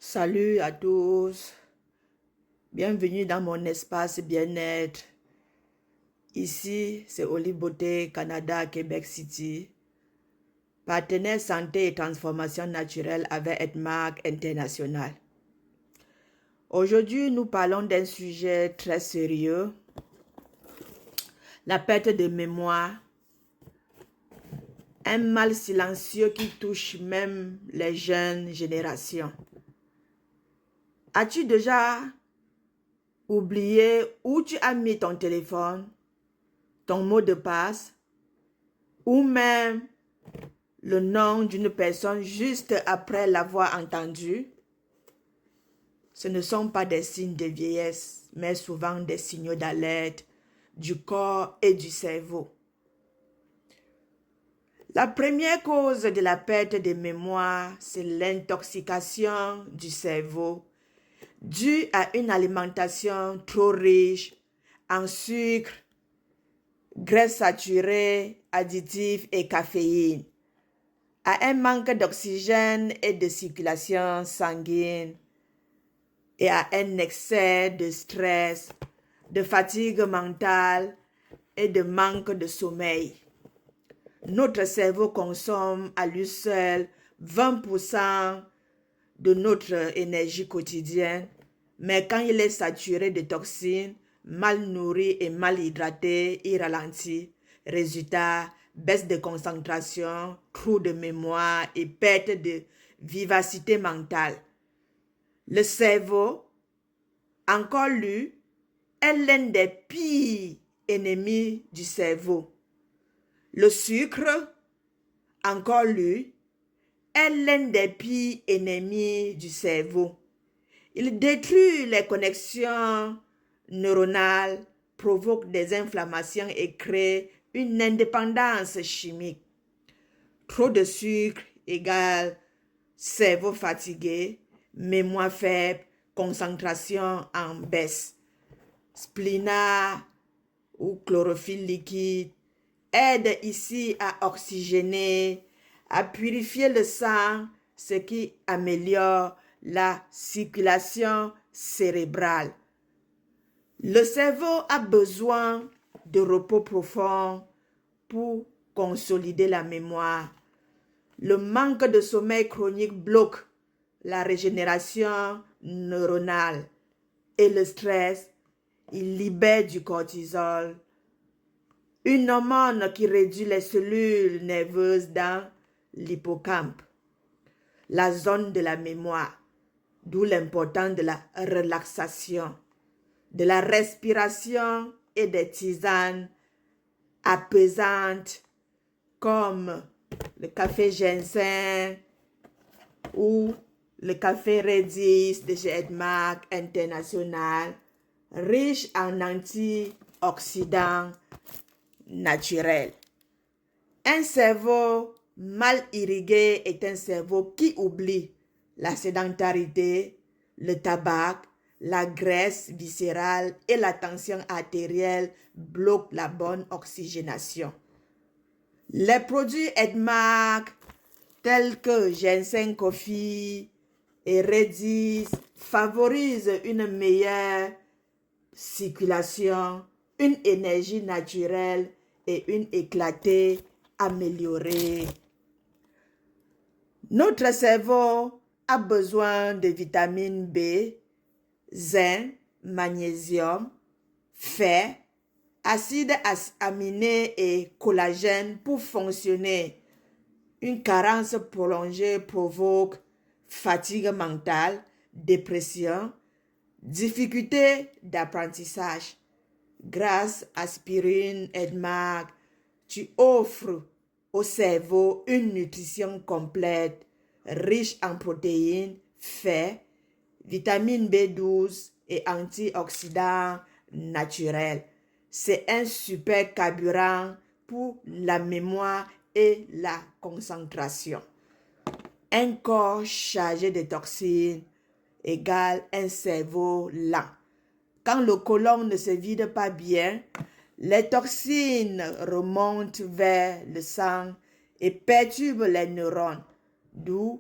Salut à tous, bienvenue dans mon espace bien-être. Ici, c'est Olive Beauté Canada, Québec City, partenaire santé et transformation naturelle avec Edmark International. Aujourd'hui, nous parlons d'un sujet très sérieux, la perte de mémoire, un mal silencieux qui touche même les jeunes générations. As-tu déjà oublié où tu as mis ton téléphone, ton mot de passe, ou même le nom d'une personne juste après l'avoir entendu? Ce ne sont pas des signes de vieillesse, mais souvent des signaux d'alerte du corps et du cerveau. La première cause de la perte de mémoire, c'est l'intoxication du cerveau due à une alimentation trop riche en sucre, graisses saturées, additifs et caféine, à un manque d'oxygène et de circulation sanguine et à un excès de stress, de fatigue mentale et de manque de sommeil. Notre cerveau consomme à lui seul 20% de notre énergie quotidienne, mais quand il est saturé de toxines, mal nourri et mal hydraté, il ralentit. Résultat, baisse de concentration, trou de mémoire et perte de vivacité mentale. Le cerveau, encore lui, est l'un des pires ennemis du cerveau. Le sucre, encore lui, est l'un des pires ennemis du cerveau. Il détruit les connexions neuronales, provoque des inflammations et crée une indépendance chimique. Trop de sucre égale cerveau fatigué, mémoire faible, concentration en baisse. Splina ou chlorophylle liquide aide ici à oxygéner, à purifier le sang, ce qui améliore la circulation cérébrale. Le cerveau a besoin de repos profond pour consolider la mémoire. Le manque de sommeil chronique bloque la régénération neuronale et le stress, il libère du cortisol, une hormone qui réduit les cellules nerveuses dans l'hippocampe, la zone de la mémoire, d'où l'importance de la relaxation, de la respiration et des tisanes apaisantes comme le café ginseng ou le café Redis de chez Edmark International, riche en antioxydants naturels. Un cerveau mal irrigué est un cerveau qui oublie la sédentarité, le tabac, la graisse viscérale et la tension artérielle bloquent la bonne oxygénation. Les produits Edmark tels que ginseng coffee et Redis favorisent une meilleure circulation, une énergie naturelle et une éclatée améliorée. Notre cerveau a besoin de vitamine B, zinc, magnésium, fer, acides aminés et collagène pour fonctionner. Une carence prolongée provoque fatigue mentale, dépression, difficulté d'apprentissage. Grâce à Aspirine Edmark, tu offres au cerveau une nutrition complète, riche en protéines, fer, vitamine B12 et antioxydants naturels. C'est un super carburant pour la mémoire et la concentration. Un corps chargé de toxines égale un cerveau lent. Quand le côlon ne se vide pas bien, les toxines remontent vers le sang et perturbent les neurones, d'où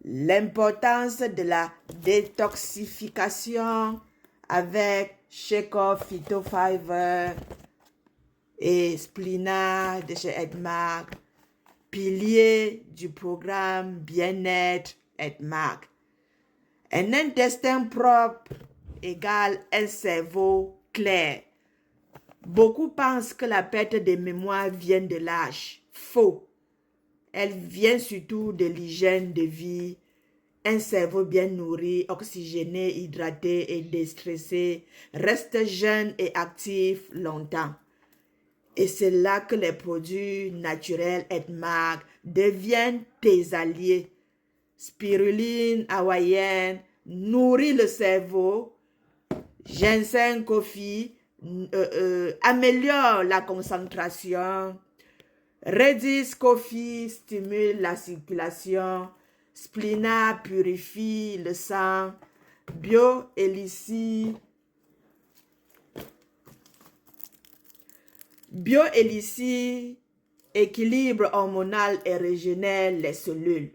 l'importance de la détoxification avec Shake-Off Phytofiber et Splina de chez Edmark, pilier du programme Bien-être Edmark. Un intestin propre égale un cerveau clair. Beaucoup pensent que la perte de mémoire vient de l'âge. Faux. Elle vient surtout de l'hygiène de vie. Un cerveau bien nourri, oxygéné, hydraté et déstressé reste jeune et actif longtemps. Et c'est là que les produits naturels Edmark deviennent tes alliés. Spiruline hawaïenne nourrit le cerveau. Ginseng coffee améliore la concentration. Redis coffee stimule la circulation. Splina purifie le sang. Bioélicie équilibre hormonal et régénère les cellules.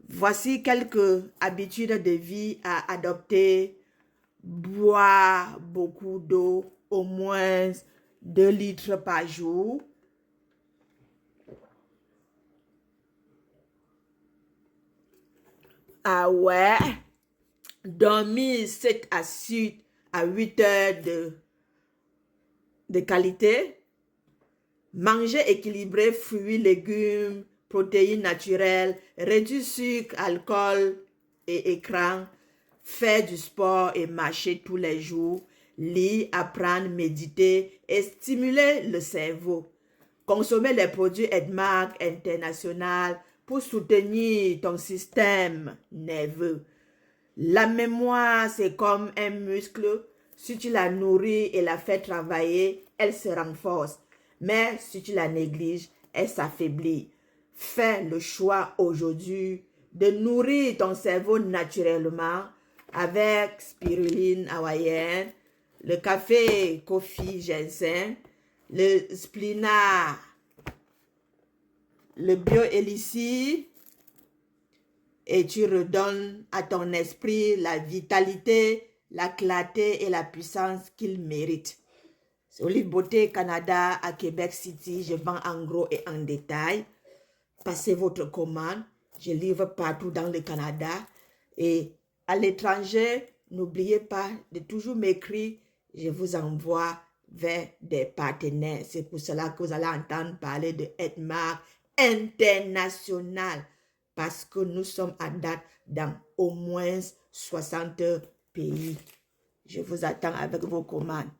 Voici quelques habitudes de vie à adopter. Boire beaucoup d'eau, au moins 2 litres par jour. Ah ouais, dormir 7 à 8 heures de qualité. Manger équilibré, fruits, légumes, protéines naturelles, réduire sucre, alcool et écran. Faire du sport et marcher tous les jours, lire, apprendre, méditer et stimuler le cerveau. Consommer les produits Edmark International pour soutenir ton système nerveux. La mémoire, c'est comme un muscle. Si tu la nourris et la fais travailler, elle se renforce. Mais si tu la négliges, elle s'affaiblit. Fais le choix aujourd'hui de nourrir ton cerveau naturellement avec spiruline hawaïenne, le café coffee ginseng, le splina, le bioélicie, et tu redonnes à ton esprit la vitalité, la clarté et la puissance qu'il mérite. C'est Olive Beauté Canada à Québec City. Je vends en gros et en détail. Passez votre commande. Je livre partout dans le Canada. Et à l'étranger, n'oubliez pas de toujours m'écrire. Je vous envoie vers des partenaires. C'est pour cela que vous allez entendre parler de Edmark International. Parce que nous sommes à date dans au moins 60 pays. Je vous attends avec vos commandes.